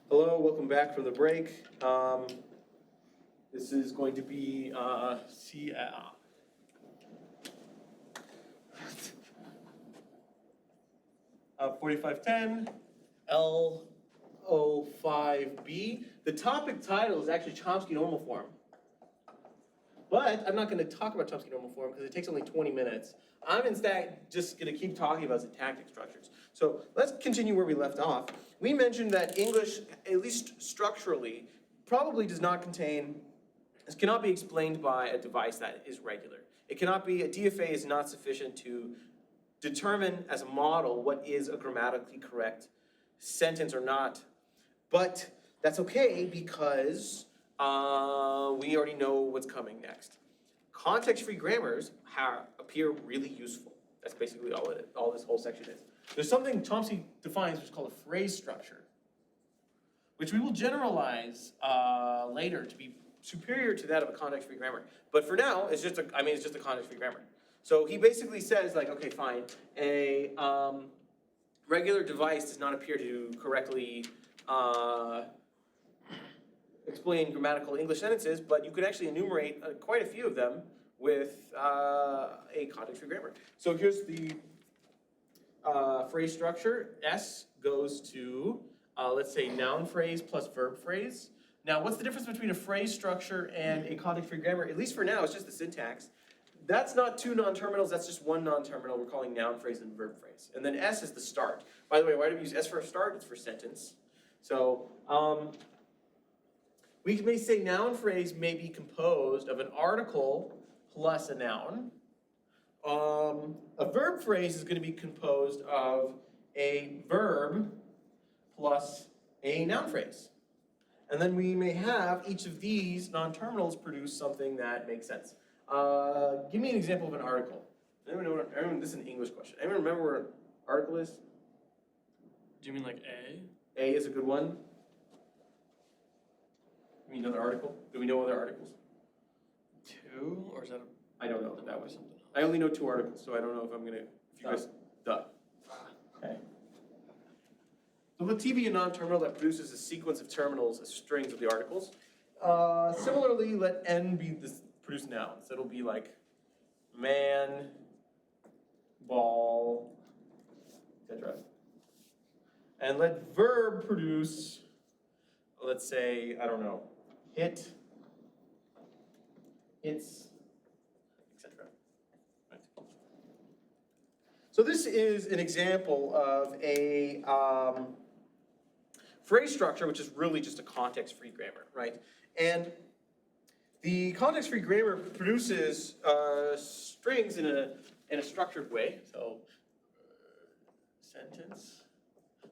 Hello, welcome back from the break. This is going to be CS4510 L05B. The topic title is actually Chomsky normal form. But I'm not going to talk about Chomsky normal form because it takes only 20 minutes. I'm instead just going to keep talking about syntactic structures. So let's continue where we left off. We mentioned that English, at least structurally, probably does not contain, this cannot be explained by a device that is regular. It cannot be, a DFA is not sufficient to determine as a model what is a grammatically correct sentence or not. But that's okay because we already know what's coming next. Context-free grammars appear really useful. That's basically all this whole section is. There's something Chomsky defines which is called a phrase structure, which we will generalize later to be superior to that of a context-free grammar. But for now, it's just a context-free grammar. So he basically says, like, okay, fine, a regular device does not appear to correctly explain grammatical English sentences, but you could actually enumerate quite a few of them with a context-free grammar. So here's the phrase structure. S goes to, let's say, noun phrase plus verb phrase. Now, what's the difference between a phrase structure and a context-free grammar? At least for now, it's just the syntax. That's not two non-terminals, that's just one non-terminal. We're calling noun phrase and verb phrase. And then S is the start. By the way, why do we use S for start? It's for sentence. So, we may say noun phrase may be composed of an article plus a noun. A verb phrase is going to be composed of a verb plus a noun phrase. And then we may have each of these non-terminals produce something that makes sense. Give me an example of an article. This is an English question. Anyone remember what an article is? Do you mean like A? A is a good one. You mean another article? Do we know other articles? Two? Or is that a... I don't know what that was. Something else. I only know two articles, so I don't know if I'm gonna, if you guys, Okay. So let T be a non-terminal that produces a sequence of terminals as strings of the articles. Similarly, let N be this produce nouns. So it'll be like man, ball, etc. And let verb produce, let's say, I don't know, hit, hits, etc. Right. So this is an example of a phrase structure, which is really just a context-free grammar, right? And the context-free grammar produces strings in a structured way. So, sentence.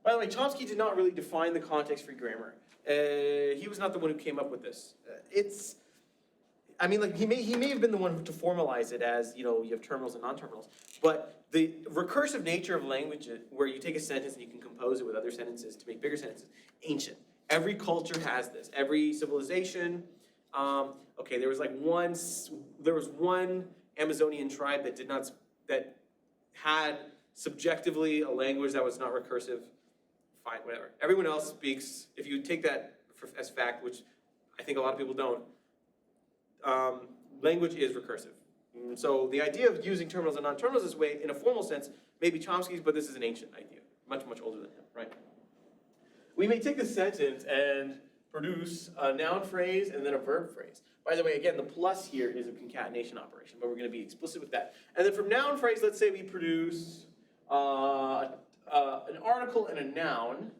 By the way, Chomsky did not really define the context-free grammar. He was not the one who came up with this. He may have been the one to formalize it as, you have terminals and non-terminals, but the recursive nature of language, where you take a sentence and you can compose it with other sentences to make bigger sentences, ancient. Every culture has this. Every civilization. Okay, there was one Amazonian tribe that had subjectively a language that was not recursive. Fine, whatever. Everyone else speaks. If you take that as fact, which I think a lot of people don't, language is recursive. So the idea of using terminals and non-terminals this way, in a formal sense, may be Chomsky's, but this is an ancient idea, much, much older than him, right? We may take this sentence and produce a noun phrase and then a verb phrase. By the way, again, the plus here is a concatenation operation, but we're going to be explicit with that. And then from noun phrase, let's say we produce an article and a noun.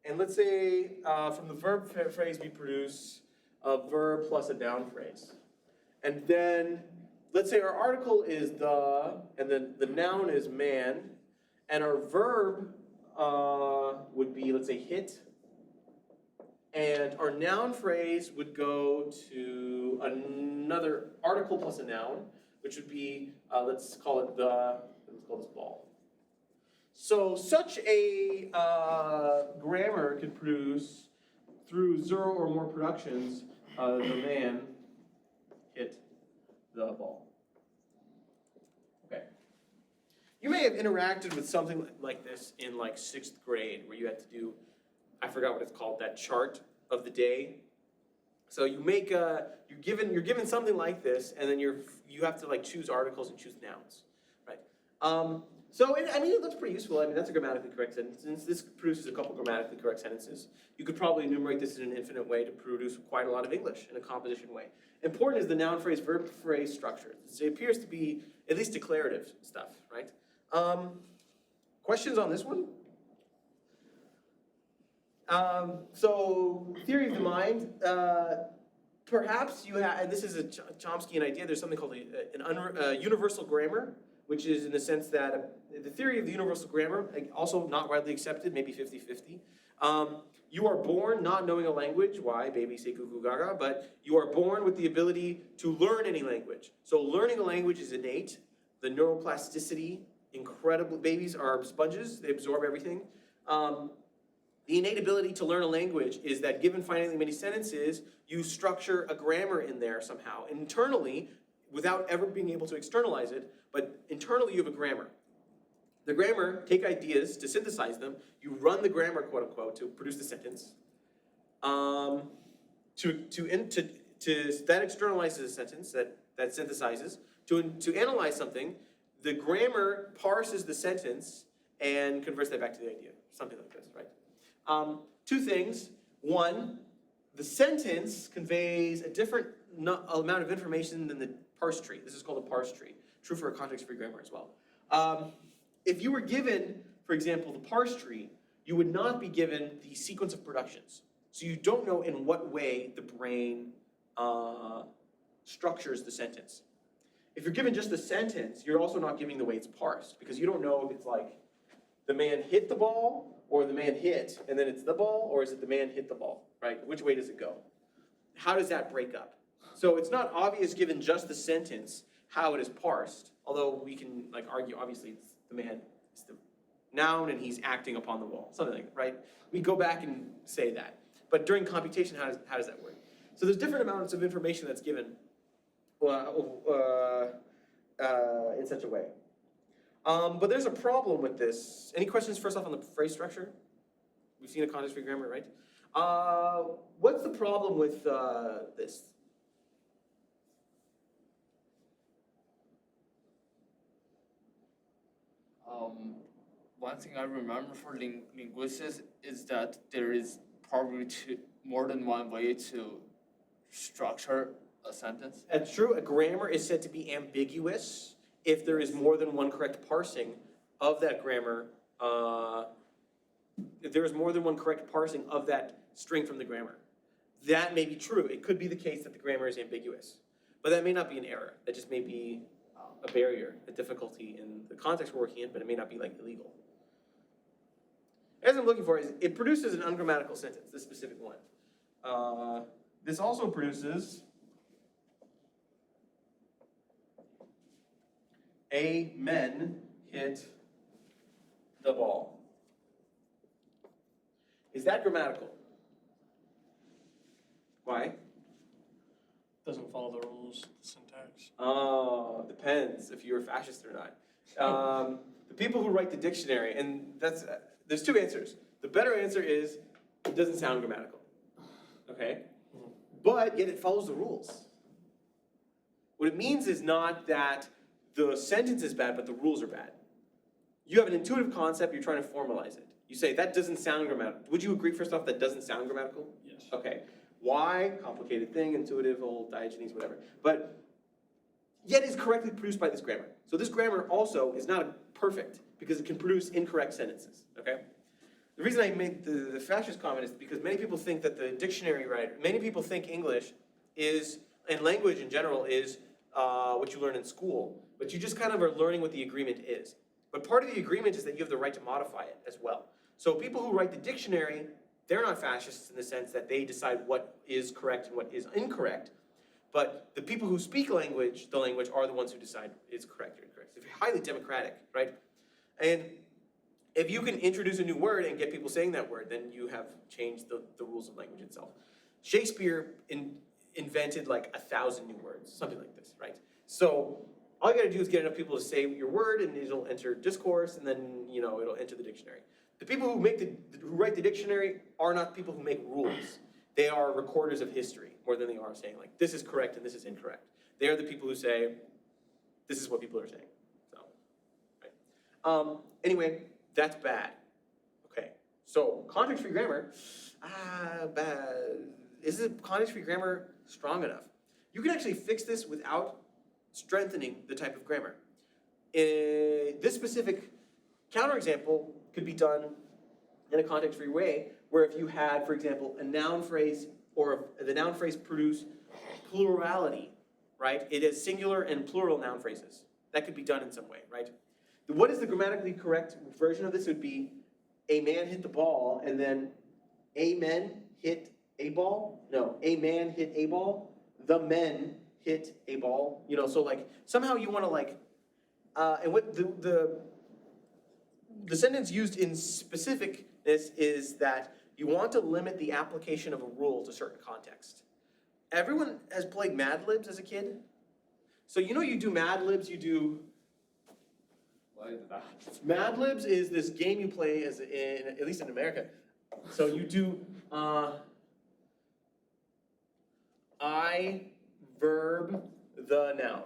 And let's say from the verb phrase, we produce a verb plus a noun phrase. And then let's say our article is the, and then the noun is man, and our verb would be, let's say, hit. And our noun phrase would go to another article plus a noun, which would be, let's call this ball. So such a grammar could produce, through 0 or more productions, the man hit the ball. Okay. You may have interacted with something like this in like 6th grade, where you had to do I forgot what it's called, that chart of the day. So you make you're given something like this, and then you have to like choose articles and choose nouns, right? I mean, it looks pretty useful. I mean, that's a grammatically correct sentence. This produces a couple grammatically correct sentences. You could probably enumerate this in an infinite way to produce quite a lot of English in a composition way. Important is the noun phrase, verb phrase structure. It appears to be at least declarative stuff, right? Questions on this one? So theory of the mind, perhaps you have, and this is a Chomskyan idea, there's something called a universal grammar, which is in the sense that the theory of the universal grammar, also not widely accepted, maybe 50-50. You are born not knowing a language, why, baby say cuckoo gaga, but you are born with the ability to learn any language. So learning a language is innate, the neuroplasticity, incredible, babies are sponges, they absorb everything. The innate ability to learn a language is that given finitely many sentences, you structure a grammar in there somehow. Internally, without ever being able to externalize it, but internally you have a grammar. The grammar, take ideas to synthesize them, you run the grammar, quote unquote, to produce the sentence. That externalizes a sentence, that synthesizes. To analyze something, the grammar parses the sentence and converts that back to the idea. Something like this, right? Two things. One, the sentence conveys a different amount of information than the parse tree. This is called a parse tree. True for a context-free grammar as well. If you were given, for example, the parse tree, you would not be given the sequence of productions. So you don't know in what way the brain structures the sentence. If you're given just the sentence, you're also not giving the way it's parsed, because you don't know if it's like the man hit the ball, or the man hit, and then it's the ball, or is it the man hit the ball, right? Which way does it go? How does that break up? So it's not obvious given just the sentence how it is parsed, although we can like argue, obviously it's the man, it's the noun, and he's acting upon the wall, something like that, right? We go back and say that. But during computation, how does that work? So there's different amounts of information that's given in such a way. But there's a problem with this. Any questions first off on the phrase structure? We've seen a context-free grammar, right? What's the problem with this? One thing I remember for linguistics is that there is probably more than one way to structure a sentence. That's true. A grammar is said to be ambiguous if there is more than one correct parsing of that grammar. If there is more than one correct parsing of that string from the grammar. That may be true. It could be the case that the grammar is ambiguous. But that may not be an error. That just may be a barrier, a difficulty in the context we're working in, but it may not be like illegal. As I'm looking for is, it produces an ungrammatical sentence, this specific one. This also produces a men hit the ball. Is that grammatical? Why? Doesn't follow the rules, the syntax. Oh, depends if you're a fascist or not. The people who write the dictionary, and there's two answers. The better answer is, it doesn't sound grammatical, okay? But yet it follows the rules. What it means is not that the sentence is bad, but the rules are bad. You have an intuitive concept, you're trying to formalize it. You say, that doesn't sound grammatical. Would you agree, first off, that doesn't sound grammatical? Yes. Okay. Why? Complicated thing, intuitive, old Diogenes, whatever. But yet is correctly produced by this grammar. So this grammar also is not perfect because it can produce incorrect sentences, okay? The reason I made the fascist comment is because many people think that the dictionary writer, many people think English is, and language in general, is what you learn in school. But you just kind of are learning what the agreement is. But part of the agreement is that you have the right to modify it as well. So people who write the dictionary, they're not fascists in the sense that they decide what is correct and what is incorrect. But the people who speak the language, are the ones who decide it's correct or incorrect. It's highly democratic, right? And if you can introduce a new word and get people saying that word, then you have changed the rules of language itself. Shakespeare invented like 1,000 new words, something like this, right? So all you gotta do is get enough people to say your word and it'll enter discourse and then, it'll enter the dictionary. The people who write the dictionary are not people who make rules. They are recorders of history more than they are saying like, this is correct and this is incorrect. They are the people who say, this is what people are saying. So, right. Anyway, that's bad. Okay, so context-free grammar, bad. Is context-free grammar strong enough? You can actually fix this without strengthening the type of grammar. This specific counterexample could be done in a context-free way, where if you had, for example, a noun phrase, or the noun phrase produce plurality, right? It has singular and plural noun phrases. That could be done in some way, right? What is the grammatically correct version of this? It would be, a man hit the ball, and then a men hit a ball? No, a man hit a ball, the men hit a ball. You know, so like, somehow you wanna like, and what the sentence used in specificness is that you want to limit the application of a rule to certain context. Everyone has played Mad Libs as a kid? So you know you do Mad Libs, you do... What is that? Mad Libs is this game you play at least in America. So you do I, verb, the noun,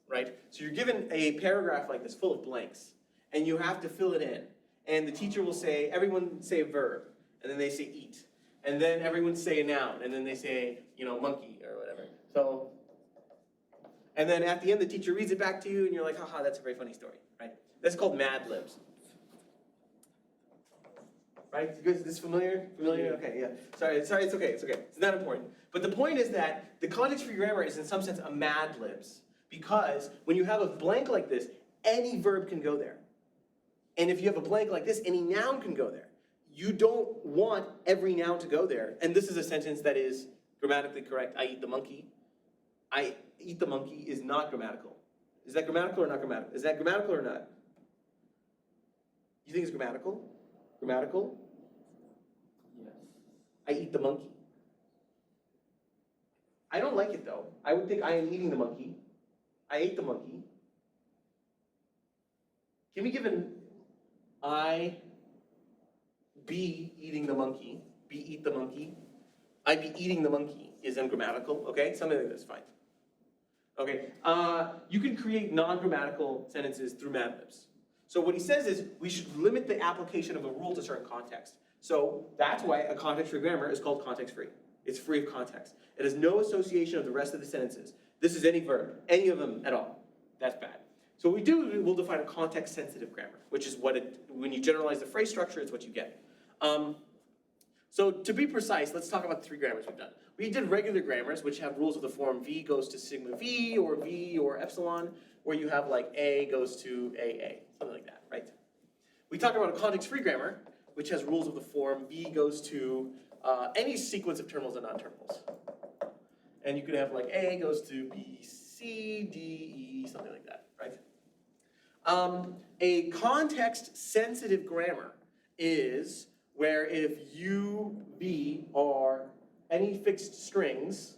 right? So you're given a paragraph like this full of blanks, and you have to fill it in. And the teacher will say, everyone say a verb, and then they say eat. And then everyone say a noun, and then they say, you know, monkey or whatever. So, and then at the end the teacher reads it back to you, and you're like, haha, that's a very funny story, right? That's called Mad Libs. Right? You guys, this familiar? Familiar? Okay, yeah. Sorry, it's okay, It's not important. But the point is that the context-free grammar is in some sense a Mad Libs, because when you have a blank like this, any verb can go there. And if you have a blank like this, any noun can go there. You don't want every noun to go there. And this is a sentence that is grammatically correct. I eat the monkey. I eat the monkey is not grammatical. Is that grammatical or not grammatical? Is that grammatical or not? You think it's grammatical? Grammatical? Yes. I eat the monkey. I don't like it though. I would think I am eating the monkey. I ate the monkey. Can we give an I be eating the monkey, be eat the monkey? I be eating the monkey is ungrammatical, okay? Something like this, fine. Okay, you can create non-grammatical sentences through Mad Libs. So what he says is we should limit the application of a rule to certain context. So that's why a context-free grammar is called context-free. It's free of context. It has no association of the rest of the sentences. This is any verb, any of them at all. That's bad. So what we do, we'll define a context-sensitive grammar, which is what when you generalize the phrase structure, it's what you get. So to be precise, let's talk about the three grammars we've done. We did regular grammars, which have rules of the form V goes to sigma V or epsilon, where you have like A goes to AA, something like that, right? We talked about a context-free grammar, which has rules of the form V goes to any sequence of terminals and non-terminals. And you could have like A goes to B, C, D, E, something like that, right? A context-sensitive grammar is where if U, V are any fixed strings,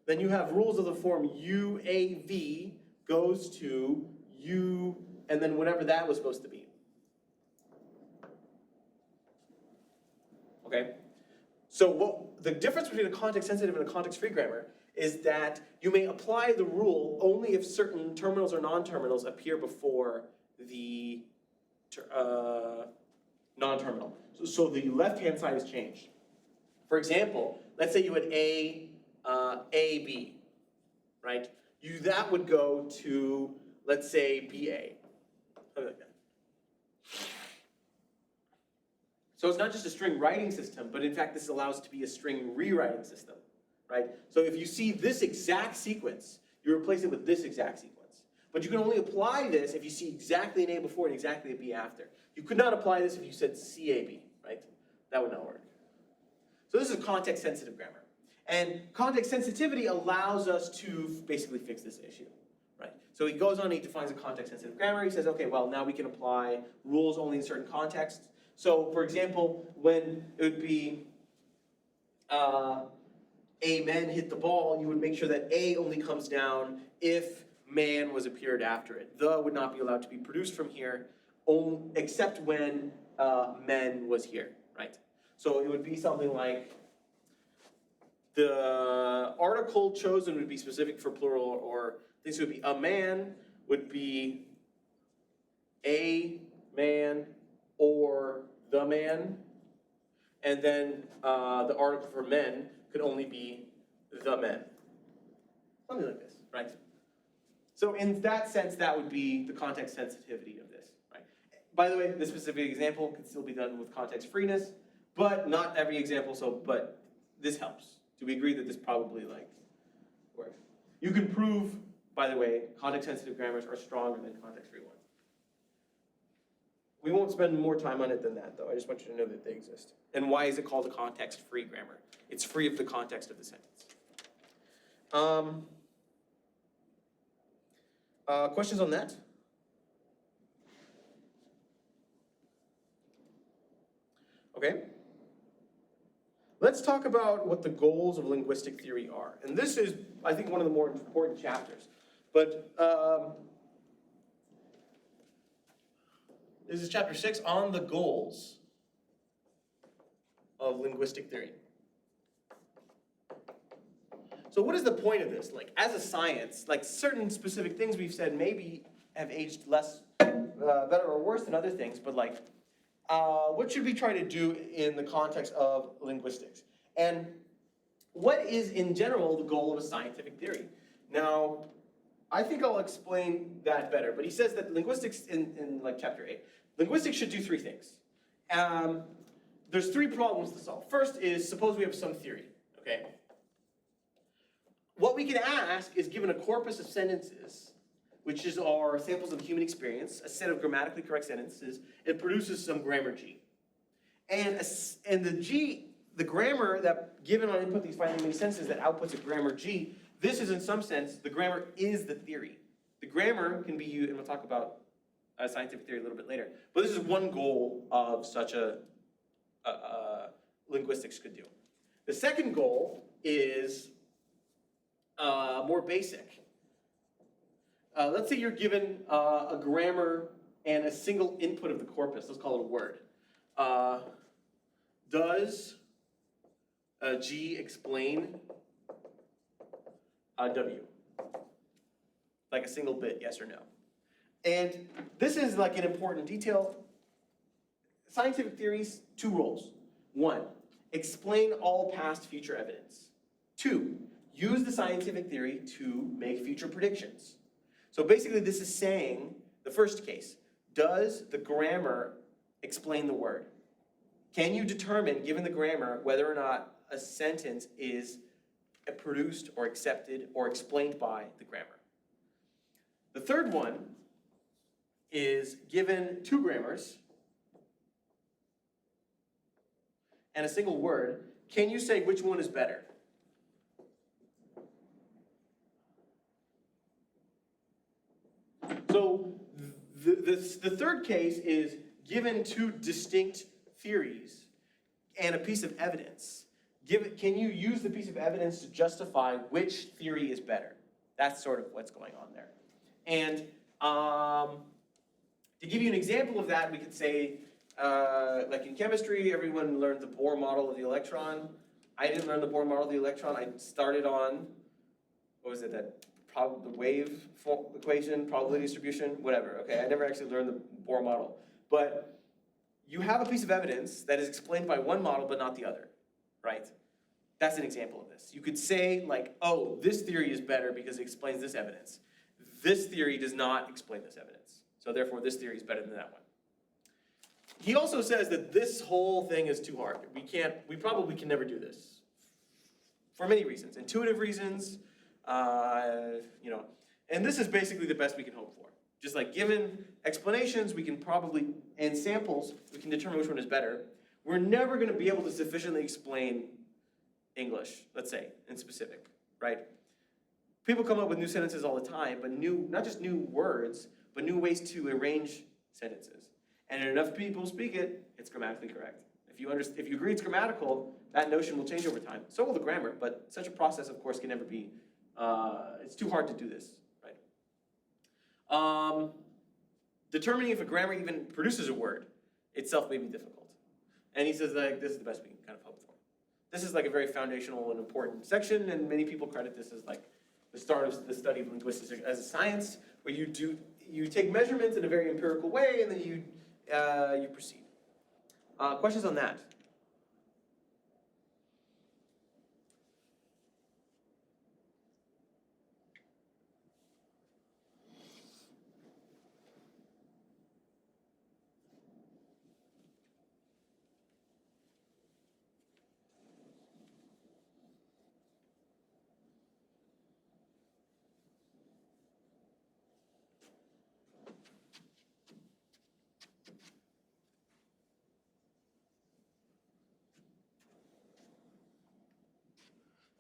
then you have rules of the form UAV goes to U, and then whatever that was supposed to be. Okay? So what the difference between a context-sensitive and a context-free grammar is that you may apply the rule only if certain terminals or non-terminals appear before the non-terminal. So the left-hand side is changed. For example, let's say you had AB, right? That would go to, let's say, BA, something like that. So it's not just a string writing system, but in fact this allows it to be a string rewriting system, right? So if you see this exact sequence, you replace it with this exact sequence. But you can only apply this if you see exactly an A before and exactly a B after. You could not apply this if you said CAB, right? That would not work. So this is context-sensitive grammar. And context sensitivity allows us to basically fix this issue, right? So he goes on, he defines a context-sensitive grammar. He says, okay, well, now we can apply rules only in certain contexts. So, for example, when it would be a man hit the ball, you would make sure that A only comes down if man was appeared after it. The would not be allowed to be produced from here, except when men was here, right? So it would be something like the article chosen would be specific for plural, or this would be a man would be a man or the man, and then the article for men could only be the men. Something like this, right? So in that sense, that would be the context sensitivity of this, right? By the way, this specific example can still be done with context freeness, but not every example, but this helps. Do we agree that this probably works? You can prove, by the way, context sensitive grammars are stronger than context free ones. We won't spend more time on it than that, though. I just want you to know that they exist. And why is it called a context free grammar? It's free of the context of the sentence. Questions on that? Okay. Let's talk about what the goals of linguistic theory are. And this is, I think, one of the more important chapters. But this is chapter 6 on the goals of linguistic theory. So what is the point of this? Like, as a science, like certain specific things we've said maybe have aged less, better or worse than other things, but like, what should we try to do in the context of linguistics? And what is, in general, the goal of a scientific theory? Now, I think I'll explain that better, but he says that linguistics, in like chapter 8, linguistics should do three things. There's three problems to solve. First is, suppose we have some theory, okay? What we can ask is, given a corpus of sentences, which is our samples of human experience, a set of grammatically correct sentences, it produces some grammar G. And the G, the grammar that, given on input these finite many sentences, that outputs a grammar G, this is in some sense, the grammar is the theory. The grammar can be used, and we'll talk about scientific theory a little bit later, but this is one goal of such a linguistics could do. The second goal is more basic. Let's say you're given a grammar and a single input of the corpus. Let's call it a word. Does G explain W? Like a single bit, yes or no. And this is like an important detail. Scientific theories, two roles. One, explain all past future evidence. Two, use the scientific theory to make future predictions. So basically this is saying, the first case, does the grammar explain the word? Can you determine, given the grammar, whether or not a sentence is produced or accepted or explained by the grammar? The third one is, given two grammars and a single word, can you say which one is better? So the third case is, given two distinct theories and a piece of evidence, can you use the piece of evidence to justify which theory is better? That's sort of what's going on there. And to give you an example of that, we could say, like in chemistry, everyone learned the Bohr model of the electron. I didn't learn the Bohr model of the electron. I started on, what was it, the wave equation, probability distribution, whatever, okay? I never actually learned the Bohr model. But you have a piece of evidence that is explained by one model but not the other, right? That's an example of this. You could say, like, oh, this theory is better because it explains this evidence. This theory does not explain this evidence. So therefore, this theory is better than that one. He also says that this whole thing is too hard. We probably can never do this. For many reasons. Intuitive reasons, and this is basically the best we can hope for. Just like given explanations, we can probably, and samples, we can determine which one is better. We're never gonna be able to sufficiently explain English, let's say, in specific, right? People come up with new sentences all the time, but not just new words, but new ways to arrange sentences. And if enough people speak it, it's grammatically correct. If you agree it's grammatical, that notion will change over time. So will the grammar, but such a process, of course, can never be, it's too hard to do this, right? Determining if a grammar even produces a word itself may be difficult. And he says like, this is the best we can kind of hope for. This is like a very foundational and important section, and many people credit this as like the start of the study of linguistics as a science, where you take measurements in a very empirical way, and then you proceed. Questions on that?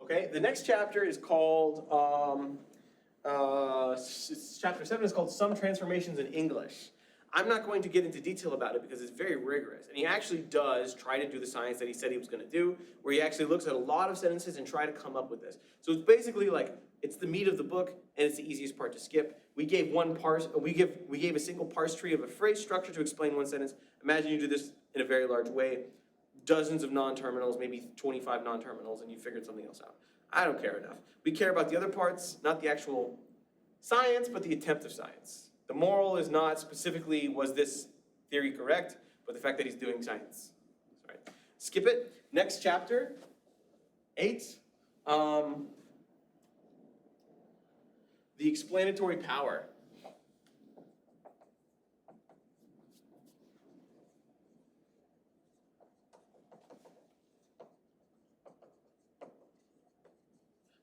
Okay, the next chapter is called, chapter 7 is called Some Transformations in English. I'm not going to get into detail about it because it's very rigorous. And he actually does try to do the science that he said he was going to do, where he actually looks at a lot of sentences and try to come up with this. So it's basically like, it's the meat of the book, and it's the easiest part to skip. We gave we gave a single parse tree of a phrase structure to explain one sentence. Imagine you do this in a very large way. Dozens of non-terminals, maybe 25 non-terminals, and you figured something else out. I don't care enough. We care about the other parts, not the actual science, but the attempt of science. The moral is not specifically, was this theory correct, but the fact that he's doing science. Sorry. Skip it. Next chapter, 8. The explanatory power.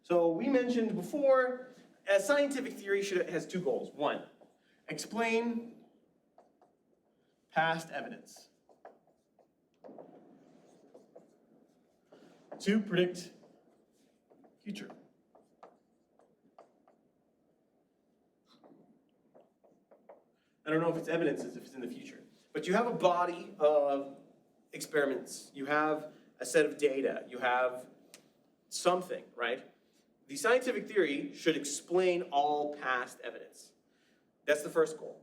So we mentioned before, a scientific theory has 2 goals. 1, explain past evidence. 2, predict future. I don't know if it's evidence if it's in the future, but you have a body of experiments. You have a set of data. You have something, right? The scientific theory should explain all past evidence. That's the first goal.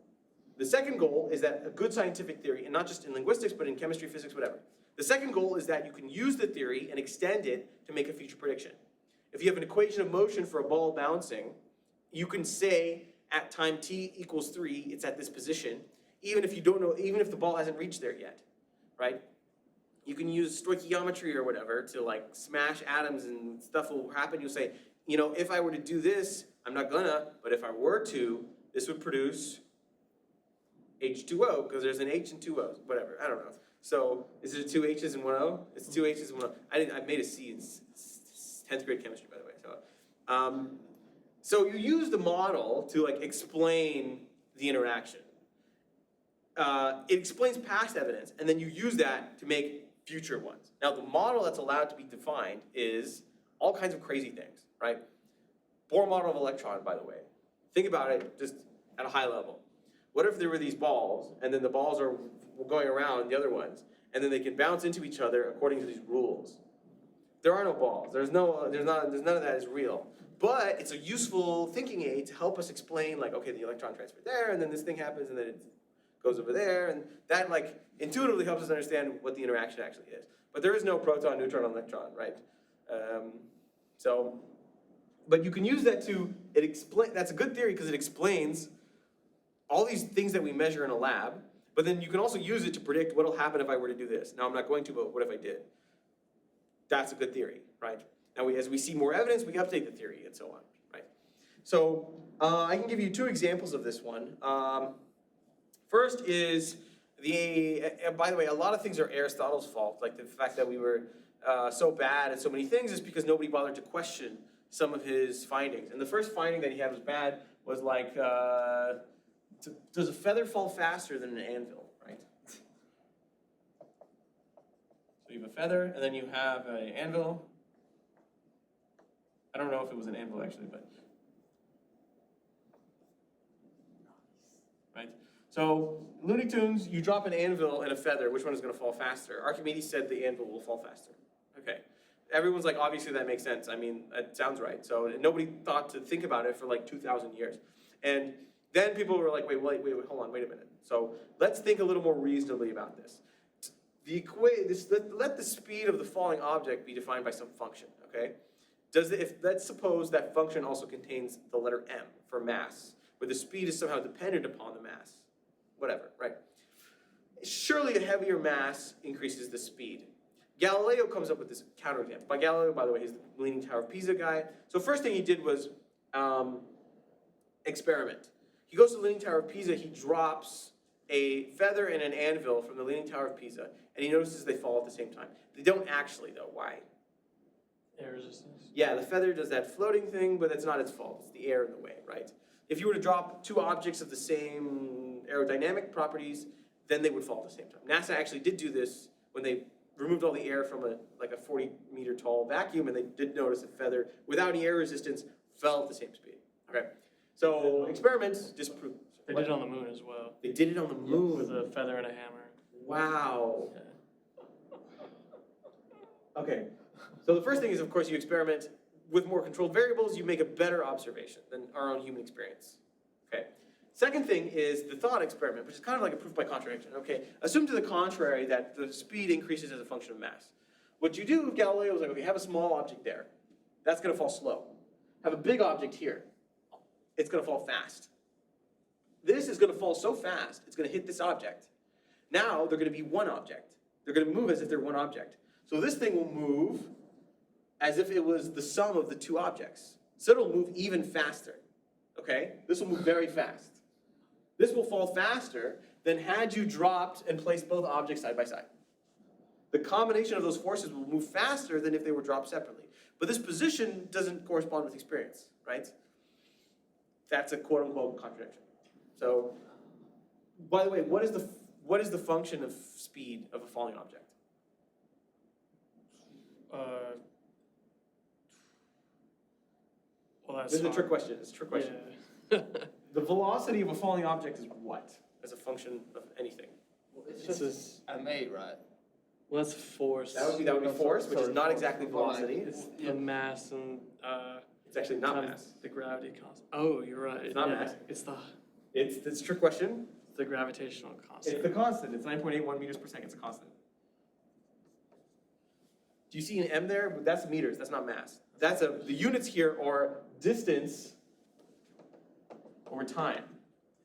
The second goal is that a good scientific theory, and not just in linguistics, but in chemistry, physics, whatever. The second goal is that you can use the theory and extend it to make a future prediction. If you have an equation of motion for a ball bouncing, you can say at time t equals 3, it's at this position, even if you don't know, even if the ball hasn't reached there yet, right? You can use stoichiometry or whatever to like smash atoms and stuff will happen. You'll say, you know, if I were to do this, I'm not gonna, but if I were to, this would produce H2O, because there's an H and 2 O's, whatever, I don't know. So, is it 2 H's and 1 O? It's 2 H's and 1 O. I made a C, it's 10th grade chemistry, by the way. So you use the model to like explain the interaction. It explains past evidence, and then you use that to make future ones. Now, the model that's allowed to be defined is all kinds of crazy things, right? Bohr model of electron, by the way. Think about it just at a high level. What if there were these balls, and then the balls are going around the other ones, and then they can bounce into each other according to these rules? There are no balls. There's none of that is real. But it's a useful thinking aid to help us explain, like, okay, the electron transferred there, and then this thing happens, and then it goes over there, and that, like, intuitively helps us understand what the interaction actually is. But there is no proton, neutron, electron, right? But you can use that that's a good theory because it explains all these things that we measure in a lab, but then you can also use it to predict what will happen if I were to do this. Now, I'm not going to, but what if I did? That's a good theory, right? Now, as we see more evidence, we update the theory and so on, right? So I can give you 2 examples of this one. First is by the way, a lot of things are Aristotle's fault, like the fact that we were so bad at so many things is because nobody bothered to question some of his findings. And the first finding that he had was bad was like, does a feather fall faster than an anvil, right? So you have a feather, and then you have an anvil. I don't know if it was an anvil actually, but. Right? So, Looney Tunes, you drop an anvil and a feather, which one is going to fall faster? Archimedes said the anvil will fall faster. Okay. Everyone's like, obviously that makes sense. I mean, that sounds right. So nobody thought to think about it for like 2,000 years. And Then people were like, wait, hold on, wait a minute. So let's think a little more reasonably about this. Let the speed of the falling object be defined by some function, okay? Let's suppose that function also contains the letter m for mass, where the speed is somehow dependent upon the mass. Whatever, right? Surely a heavier mass increases the speed. Galileo comes up with this counterexample. By Galileo, by the way, he's the Leaning Tower of Pisa guy. So first thing he did was experiment. He goes to the Leaning Tower of Pisa, he drops a feather and an anvil from the Leaning Tower of Pisa, and he notices they fall at the same time. They don't actually, though. Why? Air resistance. Yeah, the feather does that floating thing, but it's not its fault. It's the air in the way, right? If you were to drop two objects of the same aerodynamic properties, then they would fall at the same time. NASA actually did do this when they removed all the air from a 40-meter tall vacuum, and they did notice a feather without any air resistance fell at the same speed. Okay, so experiments disprove. They did it on the moon as well. They did it on the moon With a feather and a hammer. Wow. Yeah. Okay, so the first thing is, of course, you experiment with more controlled variables, you make a better observation than our own human experience. Okay. Second thing is the thought experiment, which is kind of like a proof by contradiction. Okay, assume to the contrary that the speed increases as a function of mass. What you do with Galileo is like, okay, have a small object there. That's going to fall slow. Have a big object here. It's going to fall fast. This is going to fall so fast, it's going to hit this object. Now they're going to be one object. They're going to move as if they're one object. So this thing will move as if it was the sum of the two objects. So it'll move even faster. Okay? This will move very fast. This will fall faster than had you dropped and placed both objects side by side. The combination of those forces will move faster than if they were dropped separately. But this position doesn't correspond with experience, right? That's a quote-unquote contradiction. So, by the way, what is the function of speed of a falling object? Well, that's This is a hard. trick question. It's a trick question. Yeah. The velocity of a falling object is what as a function of anything? It's It's just just- MA, right? Well, that's force. That would be force, which is Sorry, not force. exactly Well, like, velocity. It's the mass and It's actually not times mass. the gravity constant. Oh, you're right. It's not yeah. mass. It's a trick question. The gravitational constant. It's the constant. It's 9.81 meters per second. It's a constant. Do you see an m there? That's meters. That's not mass. That's the units here are distance over time,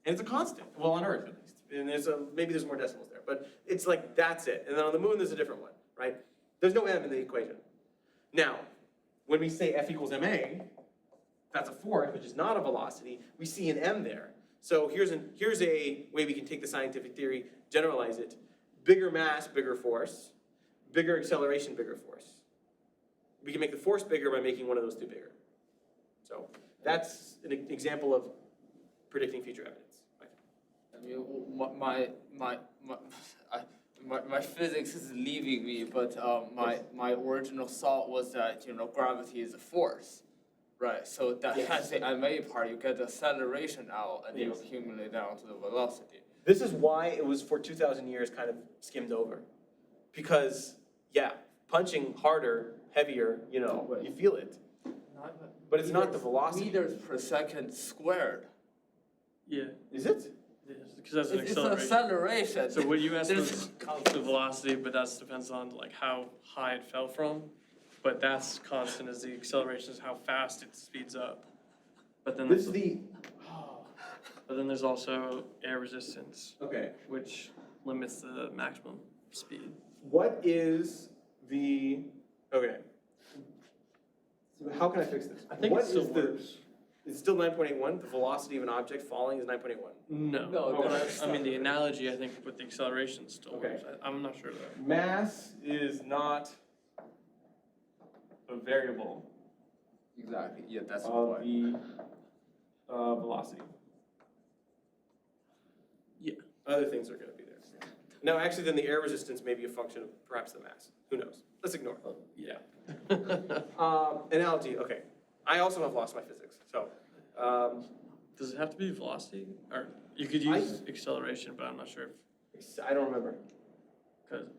and it's a constant. Well, on Earth at least. And maybe there's more decimals there, but it's like that's it. And then on the moon, there's a different one, right? There's no m in the equation. Now, when we say F equals ma, that's a force, which is not a velocity. We see an m there. So here's a way we can take the scientific theory, generalize it. Bigger mass, bigger force. Bigger acceleration, bigger force. We can make the force bigger by making one of those two bigger. So that's an example of predicting future evidence. Right? I mean, my physics is leaving me, but my original thought was that gravity is a force, right? So that Yes. has the MA part. You get the acceleration out, and you Yes. accumulate down to the velocity. This is why it was for 2,000 years kind of skimmed over. Because, yeah, punching harder, heavier, you feel it. But it's not the velocity. Meters per second squared. Yeah, Is it? because that's an It's an acceleration. acceleration. So what you asked There's- was constant velocity, but that depends on like how high it fell from. But that's constant as the acceleration is how fast it speeds up. But then This there's, is the, but then there's also air resistance, okay. which limits the maximum speed. What is okay. So how can I fix this? I think What it still is works. It's still 9.81? The velocity of an object falling is 9.81? No, No, but that's I mean the not- analogy I think with the acceleration still Okay. works. I'm not sure though. Mass is not a variable Exactly. Yeah, that's the of point. the velocity. Yeah. Other things are going to be there. No, actually, then the air resistance may be a function of perhaps the mass. Who knows? Let's ignore it. Yeah. Analogy, okay. I also have lost my physics, so. Does it have to be velocity? Or you could use acceleration, but I'm not sure if, I don't remember.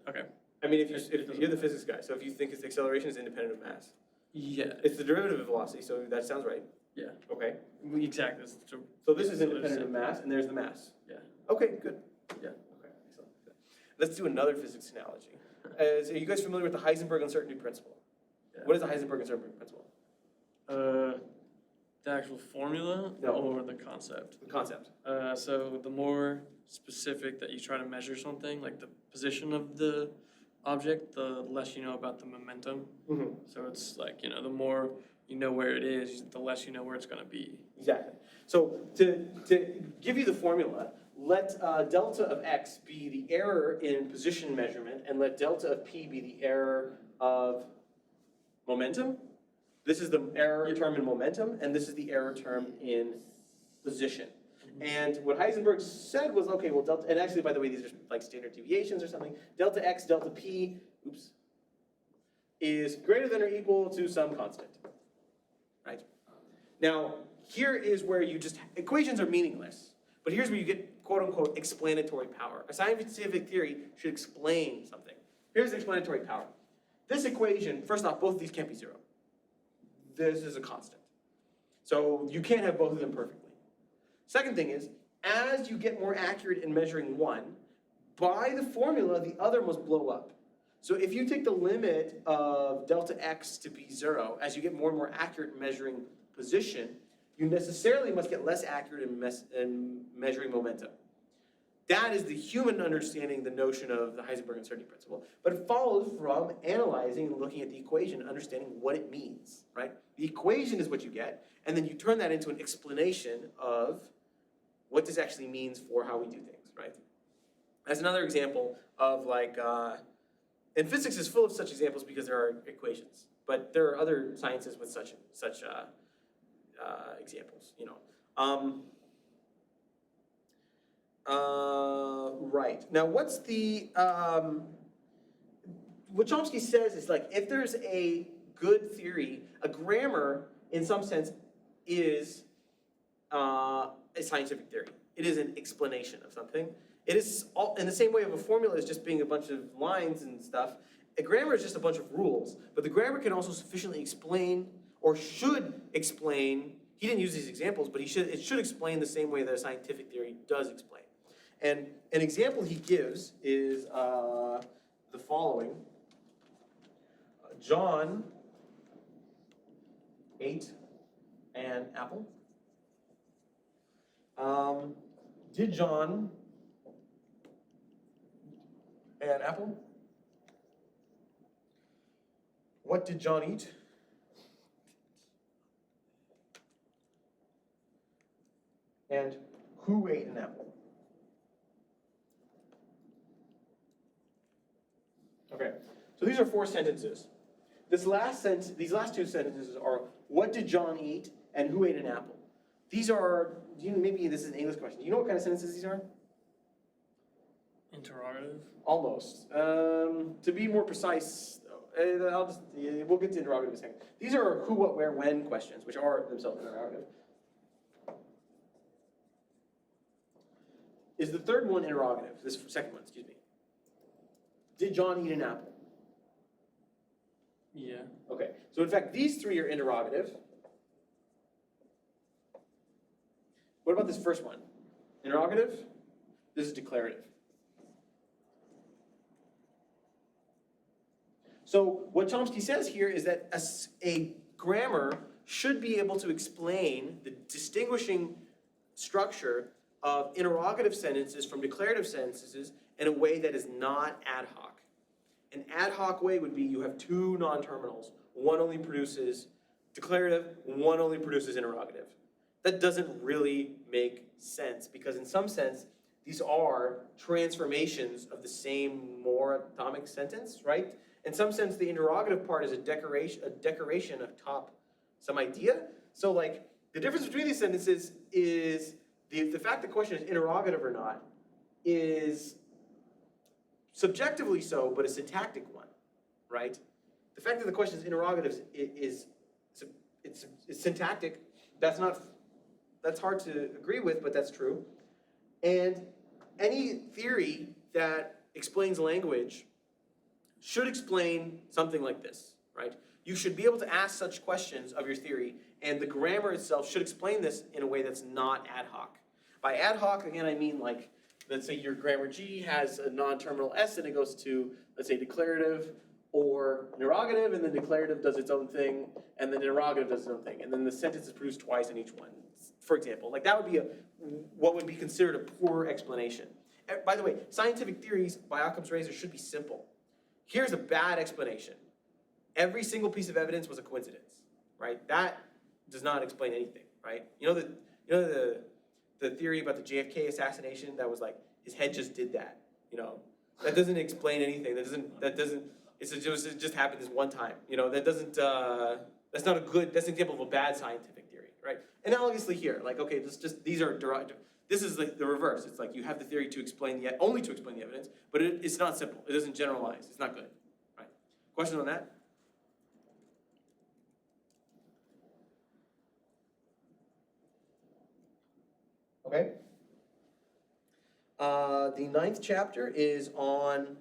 okay. I mean, if you're the physics guy, so if you think acceleration is independent of mass. Yeah. It's the derivative of velocity, so that sounds right. Yeah, Okay, exactly. so this is independent of mass, and there's the mass. Yeah. Okay, good. Yeah. Okay, excellent. Let's do another physics analogy. Are you guys familiar with the Heisenberg uncertainty principle? Yeah. What is the Heisenberg uncertainty principle? The actual formula No. or the concept? The concept. So the more specific that you try to measure something, like the position of the object, the less you know about the momentum. Mm-hmm. So it's like, the more you know where it is, the less you know where it's going to be. Exactly. So to give you the formula, let delta of x be the error in position measurement, and let delta of p be the error of momentum. This is the error term in momentum, and this is the error term in position. And what Heisenberg said was, okay, well, delta, and actually, by the way, these are like standard deviations or something. Delta x, delta p, is greater than or equal to some constant, right? Now, here is where equations are meaningless, but here's where you get quote unquote explanatory power. A scientific theory should explain something. Here's the explanatory power. This equation, first off, both of these can't be zero. This is a constant. So you can't have both of them perfectly. Second thing is, as you get more accurate in measuring one, by the formula, the other must blow up. So if you take the limit of delta x to be zero, as you get more and more accurate in measuring position, you necessarily must get less accurate in measuring momentum. That is the human understanding the notion of the Heisenberg uncertainty principle. But it follows from analyzing and looking at the equation and understanding what it means, right? The equation is what you get, and then you turn that into an explanation of what this actually means for how we do things, right? As another example of and physics is full of such examples because there are equations, but there are other sciences with such examples, Right. Now, what's the, what Chomsky says is if there's a good theory, a grammar, in some sense, is a scientific theory. It is an explanation of something. It is in the same way of a formula is just being a bunch of lines and stuff. A grammar is just a bunch of rules, but the grammar can also sufficiently explain, or should explain. He didn't use these examples, but it should explain the same way that a scientific theory does explain. And an example he gives is the following. John ate an apple. Did John an apple? What did John eat? And who ate an apple? Okay, so these are 4 sentences. These last two sentences are, what did John eat and who ate an apple? These are, maybe this is an English question. Do you know what kind of sentences these are? Interrogative? Almost. To be more precise, we'll get to interrogative in a second. These are who, what, where, when questions, which are themselves interrogative. Is the third one interrogative? This second one, excuse me. Did John eat an apple? Yeah. Okay, so in fact, these 3 are interrogative. What about this first one? Interrogative? This is declarative. So what Chomsky says here is that a grammar should be able to explain the distinguishing structure of interrogative sentences from declarative sentences in a way that is not ad hoc. An ad hoc way would be you have 2 non-terminals. One only produces declarative, one only produces interrogative. That doesn't really make sense because in some sense, these are transformations of the same more atomic sentence, right? In some sense, the interrogative part is a decoration atop some idea. So the difference between these sentences is the fact the question is interrogative or not is subjectively so, but a syntactic one, right? The fact that the question is interrogative is syntactic. That's hard to agree with, but that's true. And any theory that explains language should explain something like this. right? You should be able to ask such questions of your theory, and the grammar itself should explain this in a way that's not ad hoc. By ad hoc, again, I mean like, let's say your grammar G has a non-terminal S and it goes to, let's say, declarative or interrogative, and then declarative does its own thing, and then interrogative does its own thing, and then the sentence is produced twice in each one, for example. Like that would be what would be considered a poor explanation. By the way, scientific theories by Occam's razor should be simple. Here's a bad explanation. Every single piece of evidence was a coincidence, right? That does not explain anything, right? You know the theory about the JFK assassination that was like his head just did that, you know? That doesn't explain anything. It just happened this one time, you know? That's not a good, that's an example of a bad scientific theory, right? Analogously here, like, okay, these are derived. This is like the reverse. It's like you have the theory to explain only to explain the evidence, but it's not simple. It doesn't generalize. It's not good, right? Question on that? Okay. The 9th chapter is on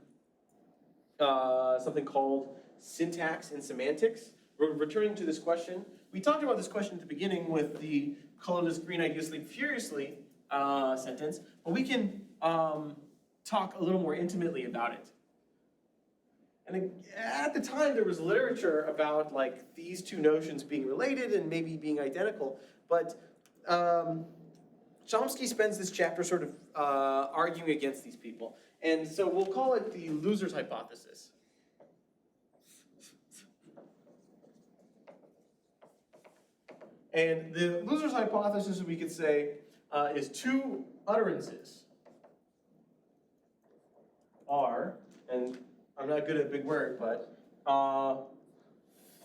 something called syntax and semantics. We're returning to this question. We talked about this question at the beginning with the colorless green ideas sleep furiously sentence, but we can talk a little more intimately about it. And at the time, there was literature about like these two notions being related and maybe being identical, but Chomsky spends this chapter sort of arguing against these people. And so we'll call it the loser's hypothesis. And the loser's hypothesis, we could say, is two utterances are, and I'm not good at a big word, but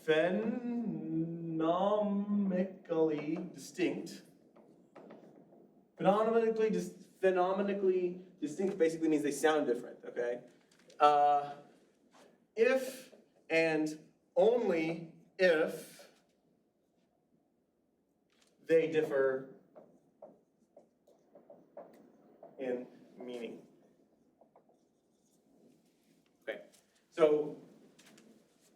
phenomenically distinct. Phenomenically distinct basically means they sound different, okay? If and only if they differ in meaning. Okay, so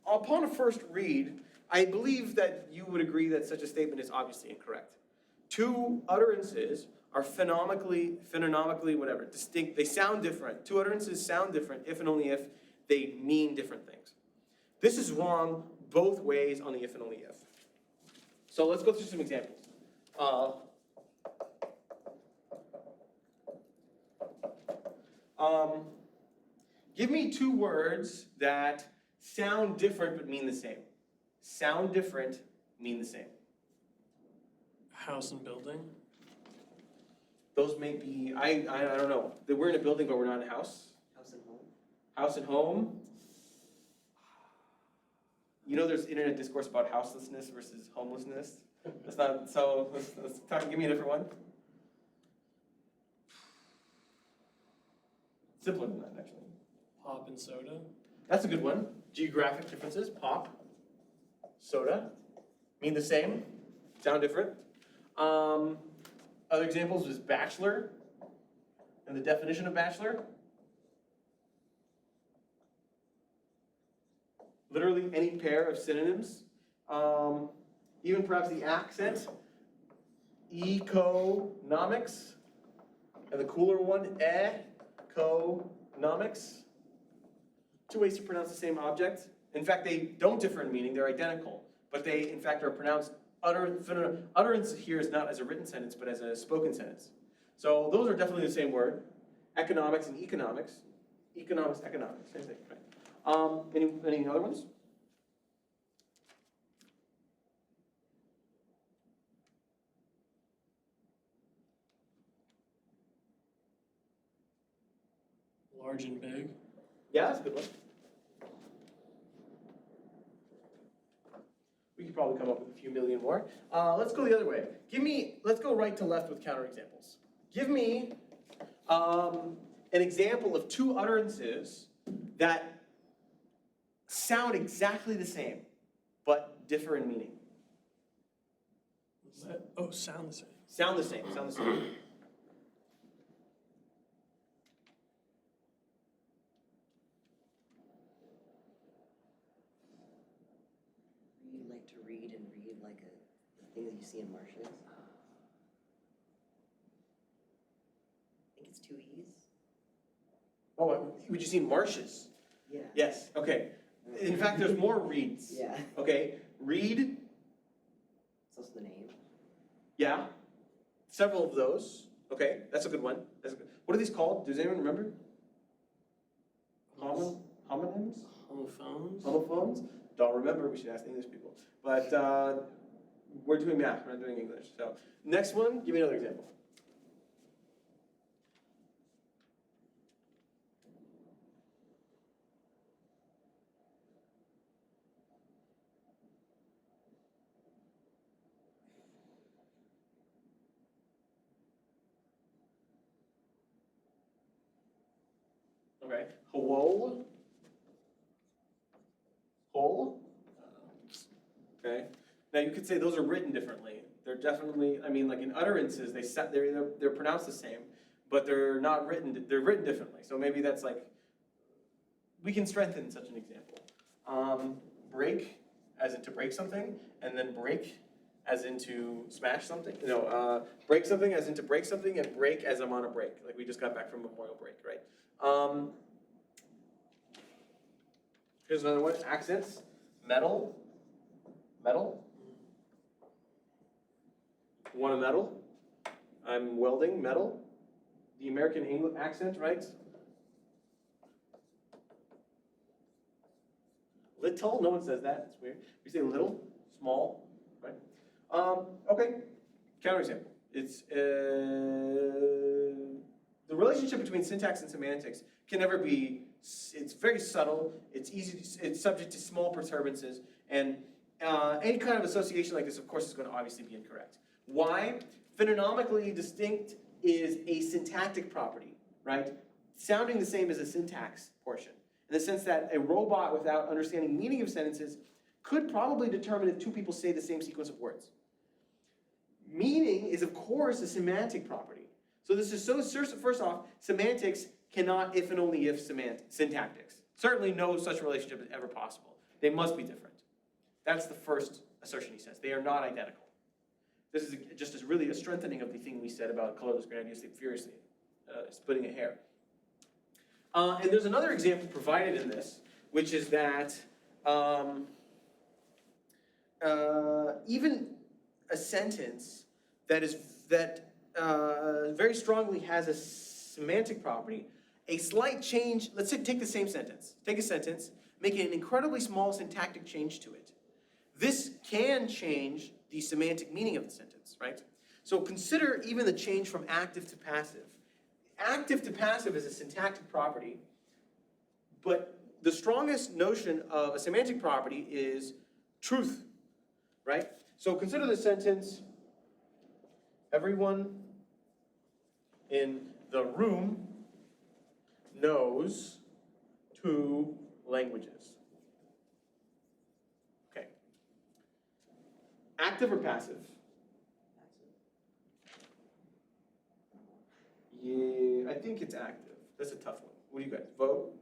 upon a first read, I believe that you would agree that such a statement is obviously incorrect. Two utterances are phenomenically, whatever, distinct. They sound different. Two utterances sound different if and only if they mean different things. This is wrong both ways on the if and only if. So let's go through some examples. Give me two words that sound different but mean the same. Sound different, mean the same. House and building. Those may be, I don't know. We're in a building, but we're not in a house. House and home. House and home. You know there's internet discourse about houselessness versus homelessness? That's not, so let's talk, give me a different one. Simpler than that, actually. Pop and soda. That's a good one. Geographic differences, pop, soda, mean the same, sound different. Other examples is bachelor, and the definition of bachelor. Literally any pair of synonyms. Even perhaps the accent, economics, and the cooler one, economics. Two ways to pronounce the same object. In fact, they don't differ in meaning, they're identical, but they, in fact, are pronounced utterance here is not as a written sentence, but as a spoken sentence. So those are definitely the same word. Economics and economics. Economics, economics, same thing, right? Any other ones? Large and big. Yeah, that's a good one. We could probably come up with a few million more. Let's go the other way. Let's go right to left with counterexamples. Give me an example of two utterances that sound exactly the same, but differ in meaning. Oh, sound the same. Sound the same, sound the same. like to read and read like the thing that you see in marshes? I think it's two E's. Oh, would you see marshes? Yeah. Yes, okay. In fact, there's more reads. Yeah. Okay, read, It's also the name. yeah, several of those. Okay, that's a good one. That's a good. What are these called? Does anyone remember? Homonyms? Homophones? Homophones? Don't remember, we should ask English people. But we're doing math, we're not doing English. So next one, give me another example. Okay, hello, whole. Okay, now you could say those are written differently. They're definitely, I mean, like in utterances, they're pronounced the same, but they're not written. They're written differently. So maybe that's like, we can strengthen such an example. Break, as in to break something, and then break, as in to smash something. No, break something, as in to break something, and break as I'm on a break. Like we just got back from Memorial break, right? Here's another one, accents, metal, metal. Want a metal? I'm welding, metal. The American English accent, right? Little, no one says that, it's weird. We say little, small, right? Okay, counterexample. It's, the relationship between syntax and semantics can never be, it's very subtle, it's subject to small perturbances, and any kind of association like this, of course, is going to obviously be incorrect. Why? Phonemically distinct is a syntactic property, right? Sounding the same as a syntax portion, in the sense that a robot without understanding meaning of sentences could probably determine if two people say the same sequence of words. Meaning is, of course, a semantic property. So this is so, first off, semantics cannot if and only if syntactics. Certainly no such relationship is ever possible. They must be different. That's the first assertion he says. They are not identical. This is just as really a strengthening of the thing we said about colorless grand ideas think furiously, splitting a hair. And there's another example provided in this, which is that even a sentence that very strongly has a semantic property, a slight change, let's say take the same sentence, take a sentence, make an incredibly small syntactic change to it. This can change the semantic meaning of the sentence, right? So consider even the change from active to passive. Active to passive is a syntactic property, but the strongest notion of a semantic property is truth, right? So consider the sentence, everyone in the room knows 2 languages. Okay. Active or passive? Yeah, I think it's active. That's a tough one. What do you guys vote?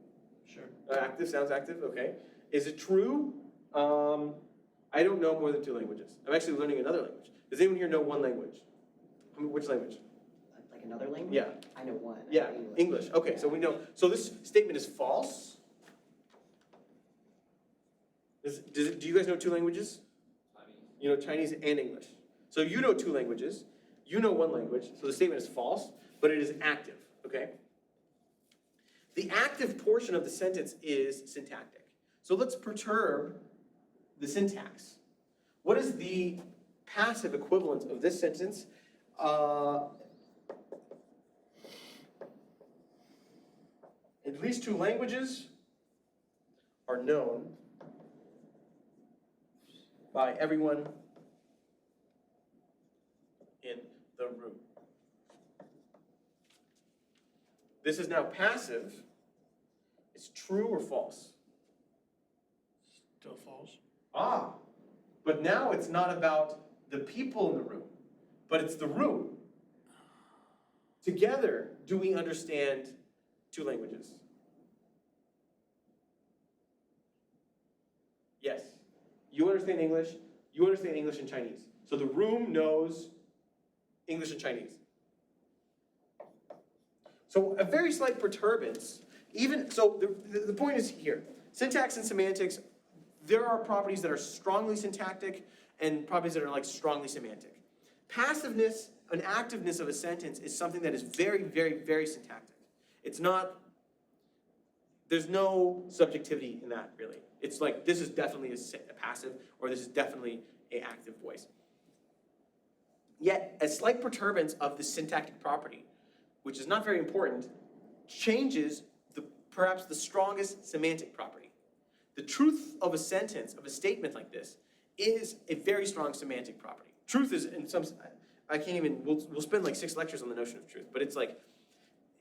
Sure. Active sounds active, okay. Is it true? I don't know more than 2 languages. I'm actually learning another language. Does anyone here know one language? Which language? Like another language? Yeah. I know one. I Yeah, know English. Okay, so we know. So this statement is false. Do you guys know 2 languages? You know Chinese and English. So you know 2 languages. You know 1 language. So the statement is false, but it is active, okay? The active portion of the sentence is syntactic. So let's perturb the syntax. What is the passive equivalent of this sentence? At least 2 languages are known by everyone in the room. This is now passive. It's true or false? Still false. Ah, but now it's not about the people in the room, but it's the room. Together, do we understand 2 languages? Yes. You understand English, You understand English and Chinese. So the room knows English and Chinese. So a very slight perturbance, the point is here. Syntax and semantics, there are properties that are strongly syntactic and properties that are like strongly semantic. Passiveness and activeness of a sentence is something that is very, very, very syntactic. It's not, there's no subjectivity in that really. It's like, this is definitely a passive, or this is definitely an active voice. Yet, a slight perturbance of the syntactic property, which is not very important, changes perhaps the strongest semantic property. The truth of a sentence, of a statement like this, is a very strong semantic property. Truth is, in some, I can't even, we'll spend like 6 lectures on the notion of truth, but it's like,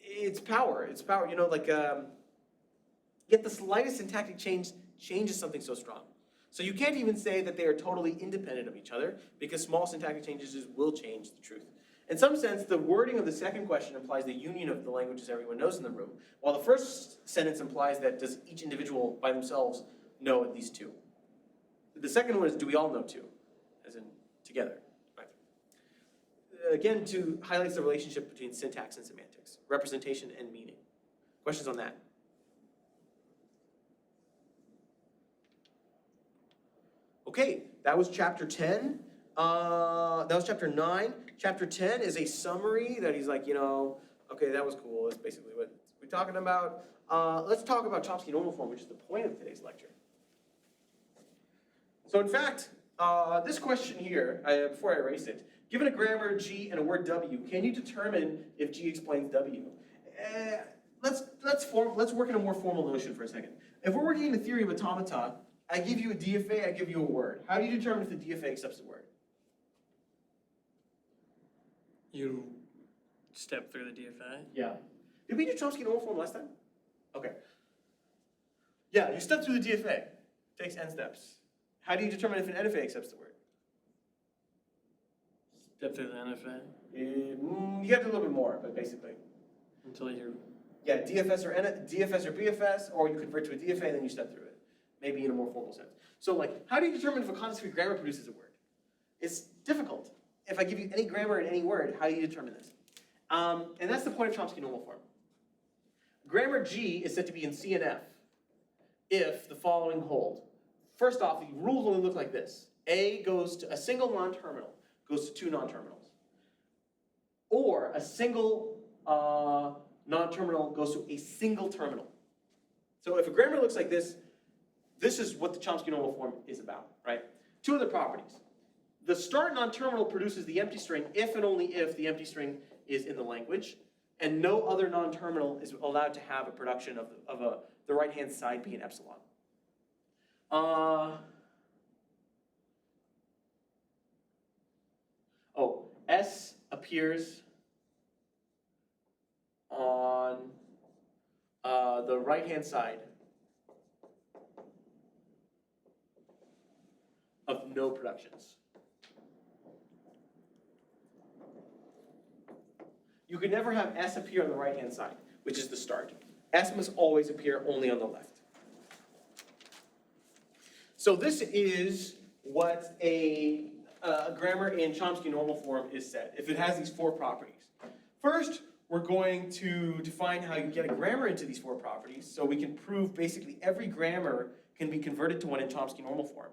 it's power, you know, like, yet the slightest syntactic change changes something so strong. So you can't even say that they are totally independent of each other, because small syntactic changes will change the truth. In some sense, the wording of the second question implies the union of the languages everyone knows in the room, while the first sentence implies that does each individual by themselves know at least 2. The second one is, do we all know 2? As in, together. Right? Again, to highlight the relationship between syntax and semantics, representation and meaning. Questions on that? Okay, that was chapter 10. That was chapter 9. Chapter 10 is a summary that he's like, you know, okay, that was cool. That's basically what we're talking about. Let's talk about Chomsky normal form, which is the point of today's lecture. So in fact, this question here, before I erase it, given a grammar G and a word W, can you determine if G explains W? Let's work in a more formal notion for a second. If we're working in the theory of automata, I give you a DFA, I give you a word. How do you determine if the DFA accepts the word? You step through the DFA. Yeah. Did we do Chomsky normal form last time? Okay. Yeah, you step through the DFA. Takes n steps. How do you determine if an NFA accepts the word? Step through the NFA. You got to do a little bit more, but basically. Until you're... Yeah, DFS or BFS, or you convert to a DFA and then you step through it. Maybe in a more formal sense. So like, how do you determine if a context-free grammar produces a word? It's difficult. If I give you any grammar in any word, how do you determine this? And that's the point of Chomsky normal form. Grammar G is said to be in C and F if the following hold. First off, the rules only look like this. A goes to a single non-terminal, goes to 2 non-terminals. Or a single non-terminal goes to a single terminal. So if a grammar looks like this, this is what the Chomsky normal form is about, right? 2 other properties. The start non-terminal produces the empty string if and only if the empty string is in the language, and no other non-terminal is allowed to have a production of the right-hand side be an epsilon. S appears on the right-hand side of no productions. You can never have S appear on the right-hand side, which is the start. S must always appear only on the left. So this is what a grammar in Chomsky normal form is said, if it has these 4 properties. First, we're going to define how you get a grammar into these 4 properties, so we can prove basically every grammar can be converted to one in Chomsky normal form.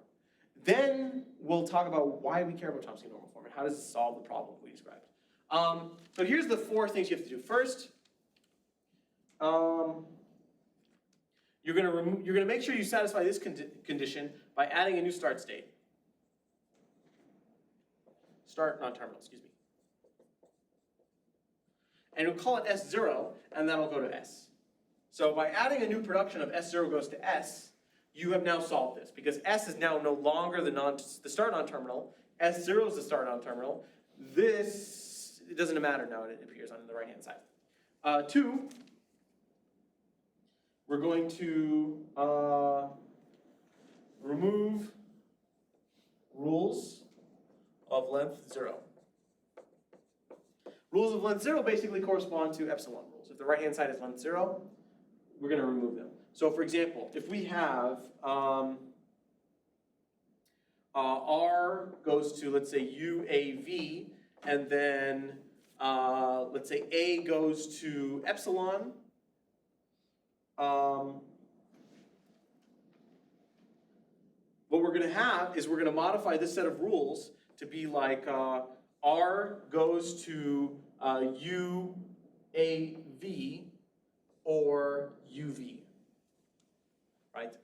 Then we'll talk about why we care about Chomsky normal form and how does it solve the problem we described. So here's the 4 things you have to do. First, you're gonna make sure you satisfy this condition by adding a new start state. Start non-terminal, excuse me. And we'll call it S0, and that'll go to S. So by adding a new production of S0 goes to S, you have now solved this, because S is now no longer the start non-terminal. S0 is the start non-terminal. This, it doesn't matter now, it appears on the right-hand side. 2, we're going to remove rules of length 0. Rules of length 0 basically correspond to epsilon rules. If the right-hand side is length 0, we're going to remove them. So for example, if we have R goes to, let's say, UAV, and then, let's say A goes to epsilon. What we're gonna have is we're gonna modify this set of rules to be like, R goes to UAV or UV, right?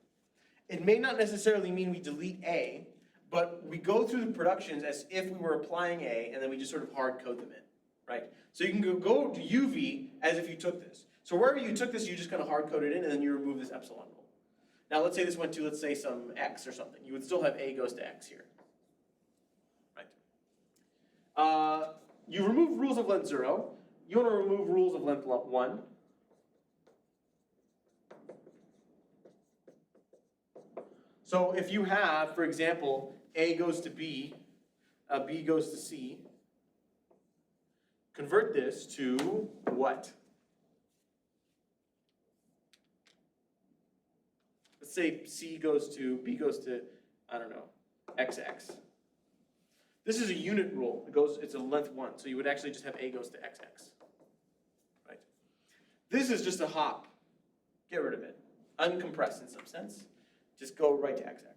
It may not necessarily mean we delete A, but we go through the productions as if we were applying A, and then we just sort of hard code them in, right? So you can go to UV as if you took this. So wherever you took this, you just kind of hard code it in, and then you remove this epsilon rule. Now let's say this went to, let's say, some X or something. You would still have A goes to X here, right? You remove rules of length 0. You want to remove rules of length 1. So if you have, for example, A goes to B, B goes to C, convert this to what? Let's say C goes to, B goes to, I don't know, XX. This is a unit rule. It's a length 1, so you would actually just have A goes to XX, right? This is just a hop. Get rid of it. Uncompressed in some sense. Just go right to XX.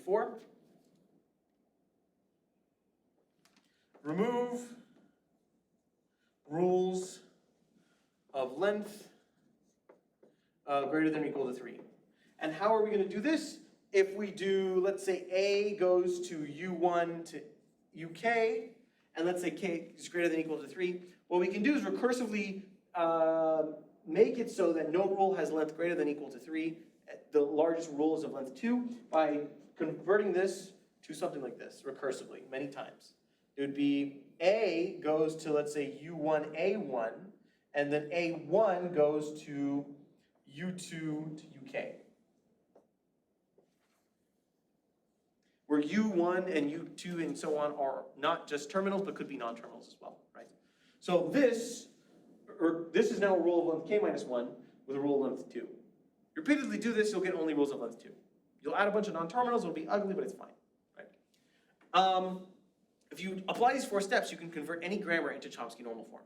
4. Remove rules of length greater than or equal to 3. And how are we going to do this? If we do, let's say A goes to U1 to UK, and let's say K is greater than or equal to 3, what we can do is recursively make it so that no rule has length greater than or equal to 3. The largest rule is of length 2 by converting this to something like this, recursively, many times. It would be A goes to, let's say, U1A1, and then A1 goes to U2 to UK. Where U1 and U2 and so on are not just terminals, but could be non-terminals as well, right? So this is now a rule of length k minus 1 with a rule of length 2. You repeatedly do this, you'll get only rules of length 2. You'll add a bunch of non-terminals, it'll be ugly, but it's fine, right? If you apply these 4 steps, you can convert any grammar into Chomsky normal form.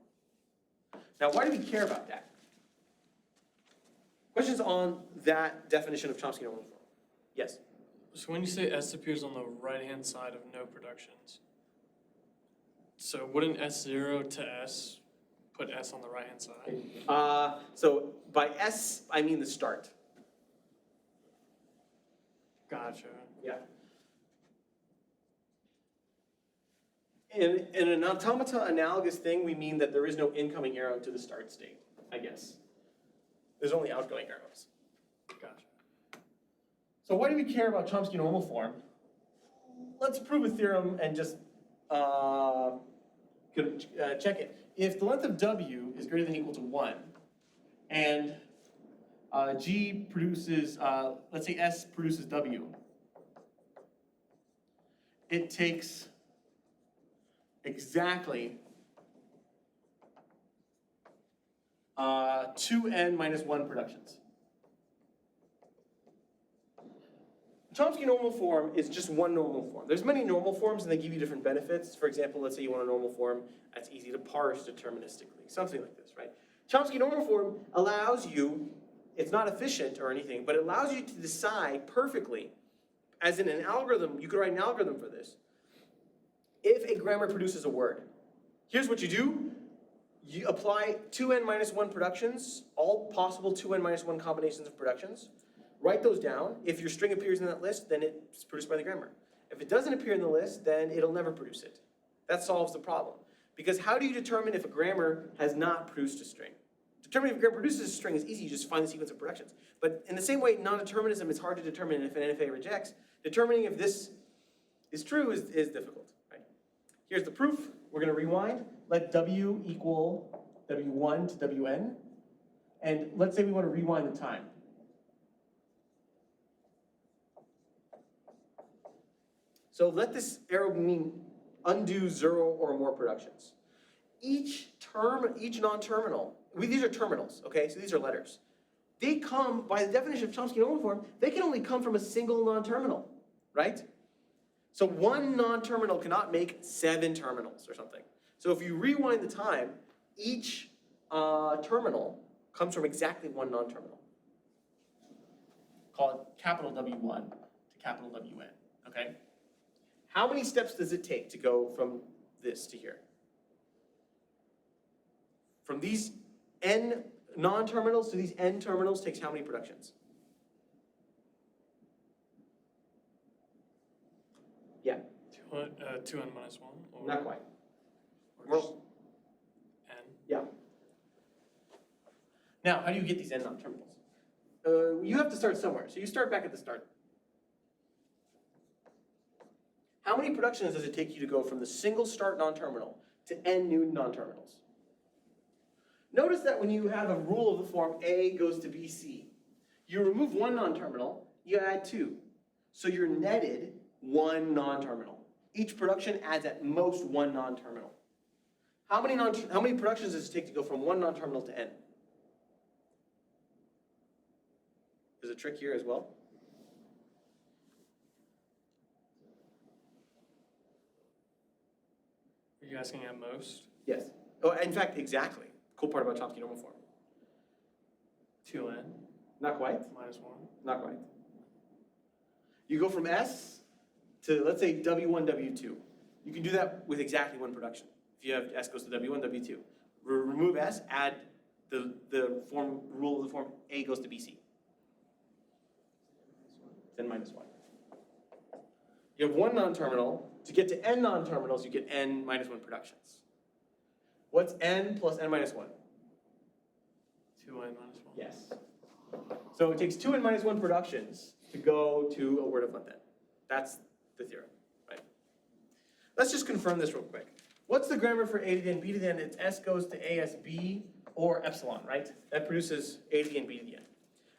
Now, why do we care about that? Questions on that definition of Chomsky normal form? Yes? So when you say S appears on the right-hand side of no productions, so wouldn't S0 to S put S on the right-hand side? So by S, I mean the start. Gotcha. Yeah. In an automata analogous thing, we mean that there is no incoming arrow to the start state, I guess. There's only outgoing arrows. Gotcha. So why do we care about Chomsky normal form? Let's prove a theorem and just check it. If the length of W is greater than or equal to 1, and G produces, let's say S produces W, it takes exactly 2n minus 1 productions. Chomsky normal form is just one normal form. There's many normal forms and they give you different benefits. For example, let's say you want a normal form that's easy to parse deterministically, something like this, right? Chomsky normal form allows you, it's not efficient or anything, but it allows you to decide perfectly, as in an algorithm, you could write an algorithm for this, if a grammar produces a word. Here's what you do. You apply 2n minus 1 productions, all possible 2n minus 1 combinations of productions. Write those down. If your string appears in that list, then it's produced by the grammar. If it doesn't appear in the list, then it'll never produce it. That solves the problem. Because how do you determine if a grammar has not produced a string? Determining if a grammar produces a string is easy, you just find the sequence of productions. But in the same way, non-determinism is hard to determine if an NFA rejects. Determining if this is true is difficult. Right? Here's the proof. We're going to rewind. Let W equal W1 to Wn. And let's say we want to rewind the time. So let this arrow mean undo 0 or more productions. Each non-terminal, these are terminals, okay? So these are letters. they come, by the definition of Chomsky normal form, they can only come from a single non-terminal, right? So one non-terminal cannot make 7 terminals or something. So if you rewind the time, each terminal comes from exactly one non-terminal. Call it capital W1 to capital Wn, okay? How many steps does it take to go from this to here? From these n non-terminals to these n terminals takes how many productions? Yeah, 2n minus 1, or? not quite. or Well, just n? yeah. Now, how do you get these n non-terminals? You have to start somewhere, so you start back at the start. How many productions does it take you to go from the single start non-terminal to n new non-terminals? Notice that when you have a rule of the form A goes to BC, you remove one non-terminal, you add 2. So you're netted 1 non-terminal. Each production adds at most 1 non-terminal. How many productions does it take to go from 1 non-terminal to n? There's a trick here as well. Are you asking at most? Yes. Oh, in fact, exactly. Cool part about Chomsky normal form. 2n Not quite. minus 1. Not quite. You go from S to, let's say, W1, W2. You can do that with exactly 1 production. If you have S goes to W1, W2. Remove S, add the rule of the form A goes to BC. Then minus 1. You have 1 non-terminal. To get to n non-terminals, you get n minus 1 productions. What's n plus n minus 1? 2n minus 1. Yes. So it takes 2n minus 1 productions to go to a word of length n. That's the theorem, right? Let's just confirm this real quick. What's the grammar for A to the n, B to the n? It's S goes to ASB or epsilon, right? That produces A to the n, B to the n.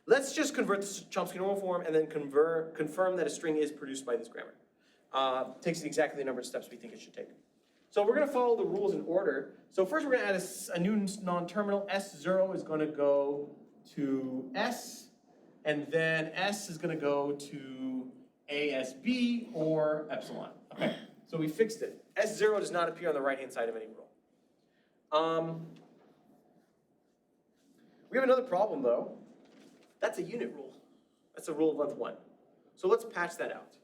Let's just convert this to Chomsky normal form and then confirm that a string is produced by this grammar. Takes exactly the number of steps we think it should take. So we're going to follow the rules in order. So first we're going to add a new non-terminal. S0 is going to go to S, and then S is going to go to ASB or epsilon. Okay, so we fixed it. S0 does not appear on the right-hand side of any rule. We have another problem though. That's a unit rule. That's a rule of length 1. So let's patch that out.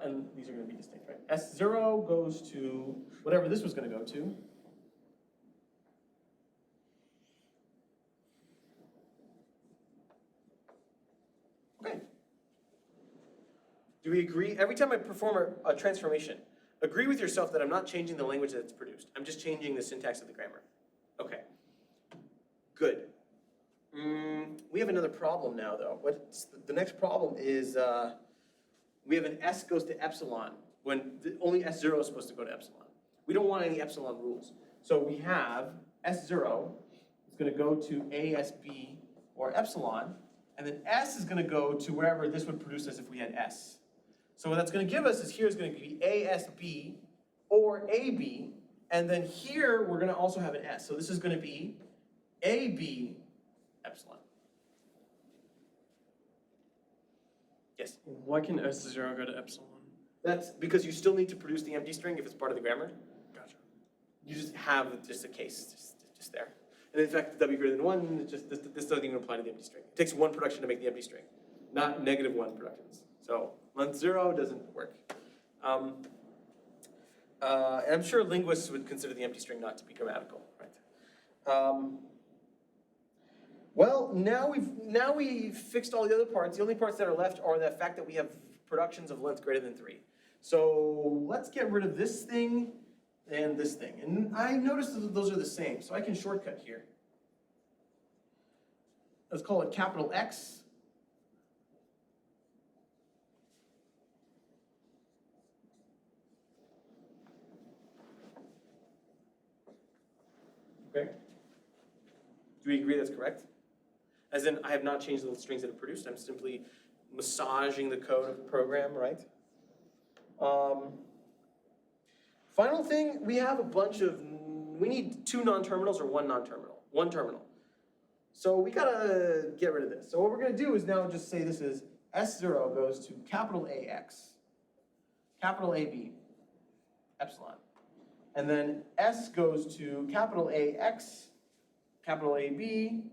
And these are going to be distinct, right? S0 goes to whatever this was going to go to. Okay. Do we agree? Every time I perform a transformation, agree with yourself that I'm not changing the language that it's produced. I'm just changing the syntax of the grammar. Okay. Good. We have another problem now, though. The next problem is we have an S goes to epsilon when only S0 is supposed to go to epsilon. We don't want any epsilon rules. So we have S0 is going to go to ASB or epsilon, and then S is going to go to wherever this would produce us if we had S. So what that's going to give us is here is going to be ASB or AB, and then here we're going to also have an S. So this is going to be AB epsilon. Yes? Why can S0 go to epsilon? That's because you still need to produce the empty string if it's part of the grammar. Gotcha. You just have just a case just there. And in fact, W greater than 1, this doesn't even apply to the empty string. It takes 1 production to make the empty string, not -1 productions. So length 0 doesn't work. And I'm sure linguists would consider the empty string not to be grammatical, right? Well, now we've fixed all the other parts. The only parts that are left are the fact that we have productions of length greater than 3. So let's get rid of this thing and this thing. And I noticed that those are the same, so I can shortcut here. Let's call it capital X. Okay. Do we agree that's correct? As in, I have not changed the strings that are produced. I'm simply massaging the code of the program, right? Final thing, we have a bunch of, we need 2 non-terminals or 1 non-terminal, 1 terminal. So we gotta get rid of this. So what we're gonna do is now just say this is S0 goes to capital AX, capital AB, epsilon. And then S goes to capital AX, capital AB,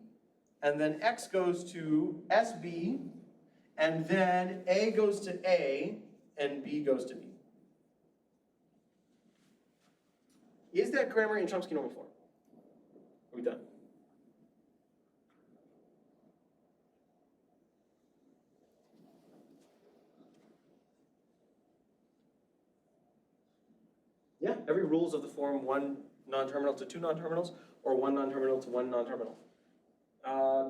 and then X goes to SB, and then A goes to A, and B goes to B. Is that grammar in Chomsky normal form? Are we done? Yeah, every rules of the form one non-terminal to two non-terminals, or one non-terminal to one non-terminal.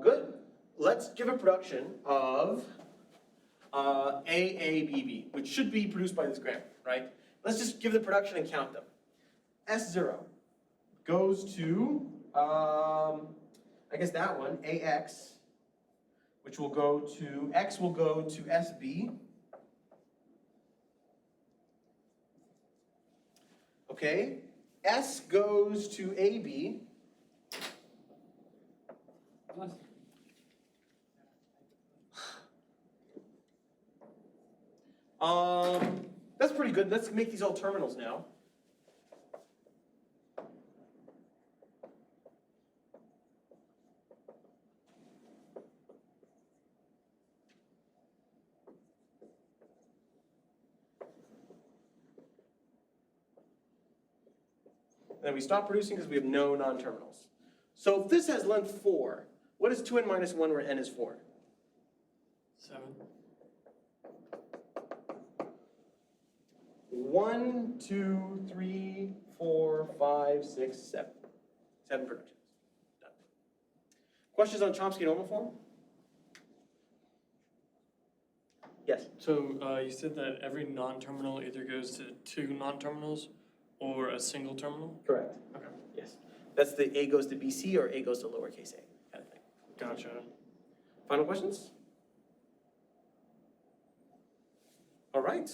Good. Let's give a production of AABB, which should be produced by this grammar, right? Let's just give the production and count them. S0 goes to, I guess that one, AX, which will go to, X will go to SB. Okay, S goes to AB. That's pretty good. Let's make these all terminals now. And then we stop producing because we have no non-terminals. So if this has length 4, what is 2n minus 1 where n is 4? 7. 1, 2, 3, 4, 5, 6, 7. 7 productions. Done. Questions on Chomsky normal form? Yes? So you said that every non-terminal either goes to two non-terminals or a single terminal? Correct. Okay. Yes. That's the A goes to BC or A goes to lowercase a kind of thing. Gotcha. Final questions? All right.